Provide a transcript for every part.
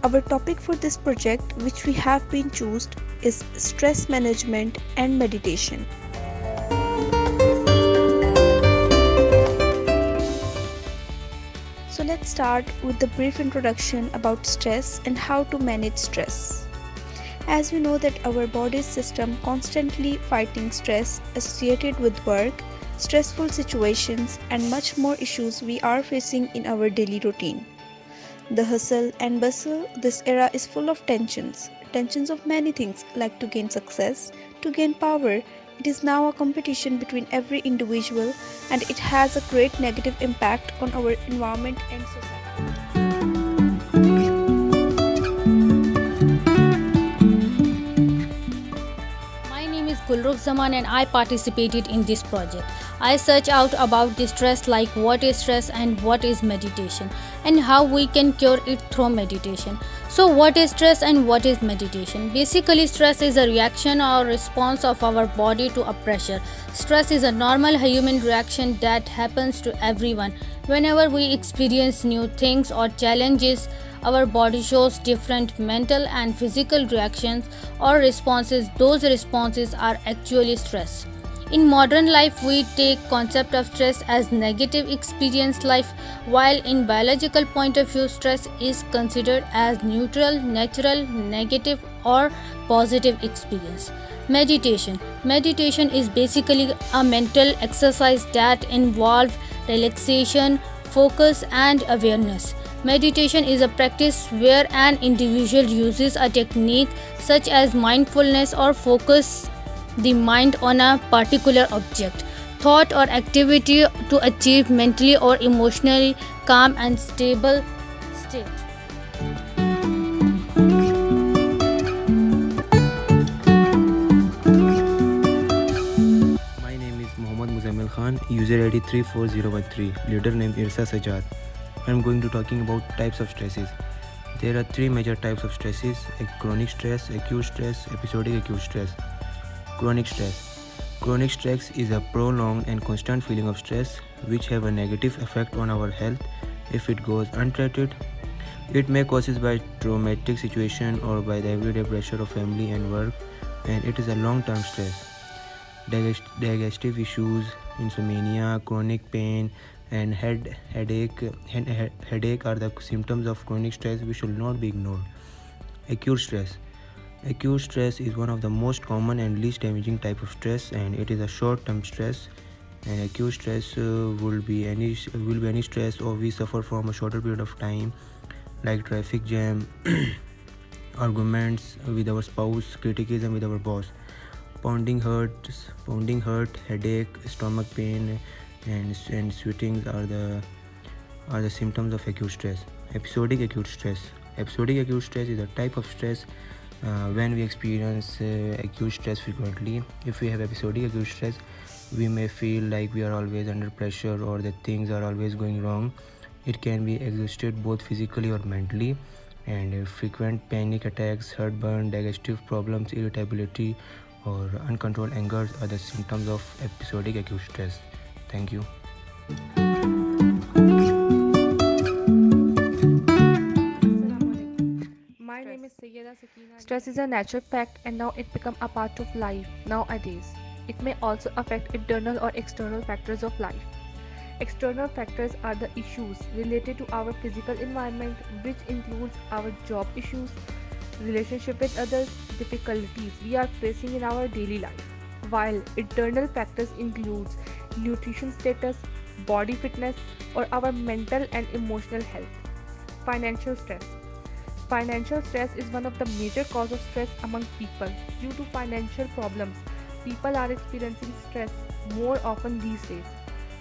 Our topic for this project, which we have been chosen, is stress management and meditation. So let's start with the brief introduction about stress and how to manage stress. As we know that our body's system constantly fighting stress associated with work, stressful situations and much more issues we are facing in our daily routine. The hustle and bustle, this era is full of tensions. Tensions of many things, like to gain success, to gain power. It is now a competition between every individual and it has a great negative impact on our environment and society. My name is Gulrukh Zaman and I participated in this project. I searched out about the stress like what is stress and what is meditation and how we can cure it through meditation. So what is stress and what is meditation? Basically stress is a reaction or response of our body to a pressure. Stress is a normal human reaction that happens to everyone. Whenever we experience new things or challenges, our body shows different mental and physical reactions or responses. Those responses are actually stress. In modern life, we take concept of stress as negative experience life, while in biological point of view, stress is considered as neutral, natural, negative, or positive experience. Meditation. Meditation is basically a mental exercise that involves relaxation, focus, and awareness. Meditation is a practice where an individual uses a technique such as mindfulness or focus the mind on a particular object, thought, or activity to achieve mentally or emotionally calm and stable state. My name is Mohammad Muzammil Khan, user ID 34013, leader name Irsa Sajad. I'm going to talking about types of stresses. There are three major types of stresses: chronic stress, acute stress, episodic acute stress. Chronic stress. Chronic stress is a prolonged and constant feeling of stress which have a negative effect on our health if it goes untreated. It may causes by traumatic situation or by the everyday pressure of family and work, and it is a long-term stress. Digestive issues, insomnia, chronic pain, and headache are the symptoms of chronic stress which should not be ignored. Acute stress. Acute stress is one of the most common and least damaging type of stress, and it is a short-term stress. And acute stress will be any stress or we suffer from a shorter period of time, like traffic jam, arguments with our spouse, criticism with our boss. Pounding hurt, headache, stomach pain, and sweating are the symptoms of acute stress. Episodic acute stress. Episodic acute stress is a type of stress when we experience acute stress frequently. If we have episodic acute stress, we may feel like we are always under pressure or that things are always going wrong. It can be exhausted both physically or mentally, and frequent panic attacks, heartburn, digestive problems, irritability, or uncontrolled anger are the symptoms of episodic acute stress. Thank you. Assalamualaikum. My name is Sayyeda Sakina. Stress is a natural fact and now it become a part of life nowadays. It may also affect internal or external factors of life. External factors are the issues related to our physical environment, which includes our job issues, relationship with others, difficulties we are facing in our daily life. While internal factors includes nutrition status, body fitness, or our mental and emotional health. Financial stress. Financial stress is one of the major causes of stress among people. Due to financial problems, people are experiencing stress more often these days.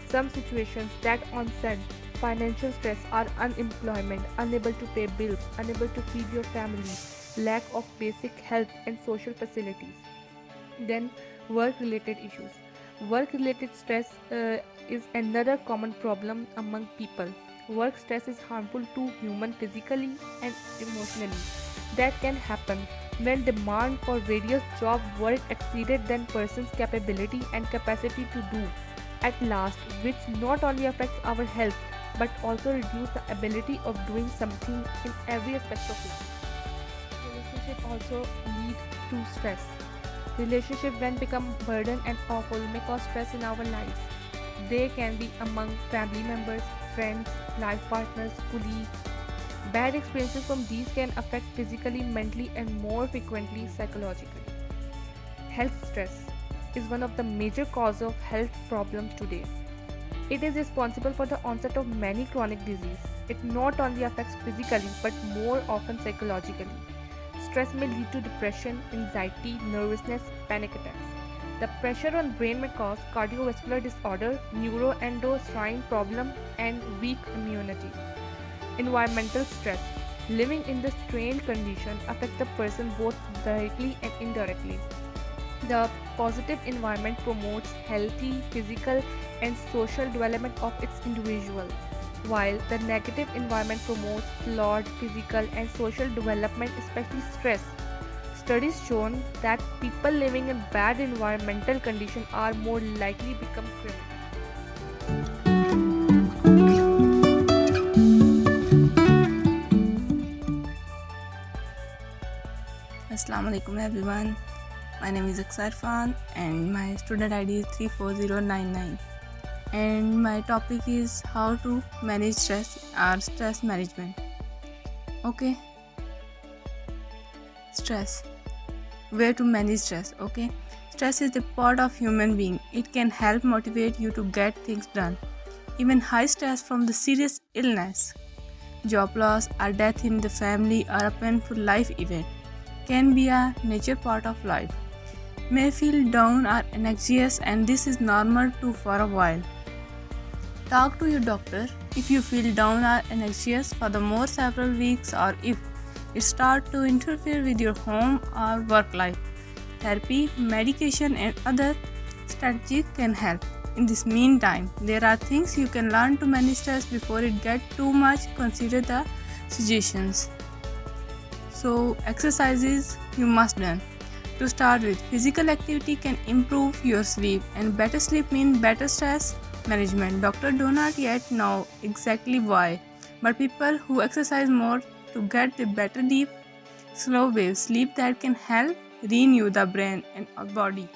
Some situations that onset financial stress are unemployment, unable to pay bills, unable to feed your family, lack of basic health and social facilities. Then, work related issues. Work related stress is another common problem among people. Work stress is harmful to human physically and emotionally. That can happen when demand for various job work exceeded than person's capability and capacity to do at last, which not only affects our health but also reduce the ability of doing something in every aspect of life. Relationship also lead to stress. Relationship when become burden and awful may cause stress in our lives. They can be among family members, friends, life partners, colleagues. Bad experiences from these can affect physically, mentally, and more frequently psychologically. Health stress is one of the major causes of health problems today. It is responsible for the onset of many chronic diseases. It not only affects physically but more often psychologically. Stress may lead to depression, anxiety, nervousness, panic attacks. The pressure on brain may cause cardiovascular disorder, neuroendocrine problem, and weak immunity. Environmental stress. Living in the strained condition affect the person both directly and indirectly. The positive environment promotes healthy physical and social development of its individual, while the negative environment promotes flawed physical and social development, especially stress. Studies shown that people living in bad environmental conditions are more likely to become criminals. Assalamu alaikum everyone. My name is Aksar Fan and my student ID is 34099. And my topic is how to manage stress or stress management. Okay. Stress. Where to manage stress. Okay. Stress is a part of human being. It can help motivate you to get things done. Even high stress from the serious illness, job loss or death in the family or a painful life event can be a major part of life. May feel down or anxious, and this is normal too for a while. Talk to your doctor if you feel down or anxious for the more several weeks or if it starts to interfere with your home or work life. Therapy, medication and other strategies can help. In this meantime, there are things you can learn to manage stress before it gets too much. Consider the suggestions. So, exercises you must do. To start with, physical activity can improve your sleep, and better sleep means better stress management. Doctors do not yet know exactly why, but people who exercise more to get the better deep, slow wave sleep that can help renew the brain and body.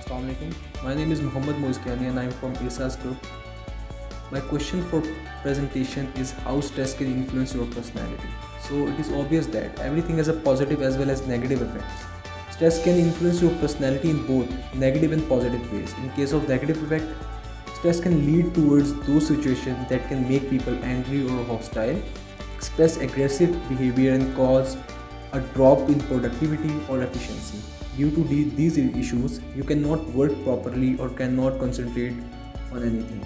Assalamu alaikum. My name is Muhammad Moizkiani and I am from IRSA's group. My question for presentation is how stress can influence your personality. So it is obvious that everything has a positive as well as negative effects. Stress can influence your personality in both negative and positive ways. In case of negative effect, stress can lead towards those situations that can make people angry or hostile, express aggressive behavior and cause a drop in productivity or efficiency. Due to these issues, you cannot work properly or cannot concentrate on anything.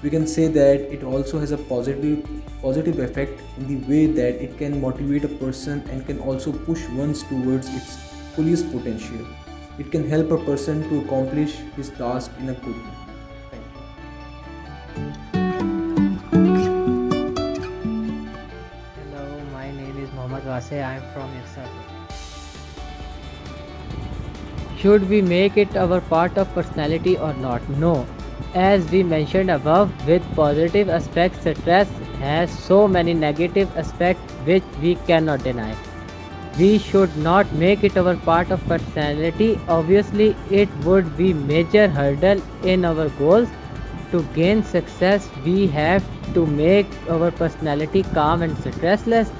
We can say that it also has a positive effect in the way that it can motivate a person and can also push one towards its fullest potential. It can help a person to accomplish his task in a good way. Hello, my name is Mohammad Wase. I am from IRSA. Should we make it our part of personality or not? No. As we mentioned above, with positive aspects, stress has so many negative aspects which we cannot deny. We should not make it our part of personality. Obviously, it would be major hurdle in our goals. To gain success, we have to make our personality calm and stressless.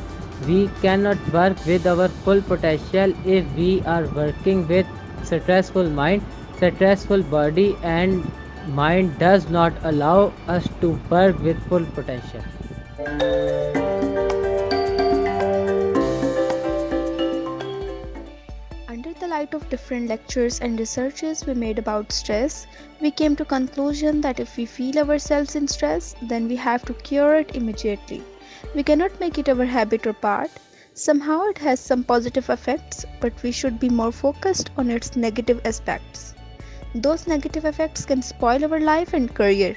We cannot work with our full potential if we are working with stressful mind, stressful body, and mind does not allow us to work with full potential. Under the light of different lectures and researches we made about stress, we came to conclusion that if we feel ourselves in stress, then we have to cure it immediately. We cannot make it our habit or part. Somehow it has some positive effects, but we should be more focused on its negative aspects. Those negative effects can spoil our life and career.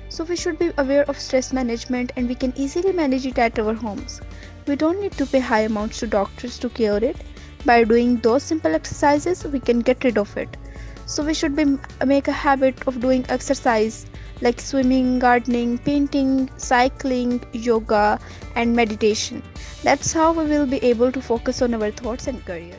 So we should be aware of stress management and we can easily manage it at our homes. We don't need to pay high amounts to doctors to cure it. By doing those simple exercises, we can get rid of it. So we should make a habit of doing exercise like swimming, gardening, painting, cycling, yoga, and meditation. That's how we will be able to focus on our thoughts and career.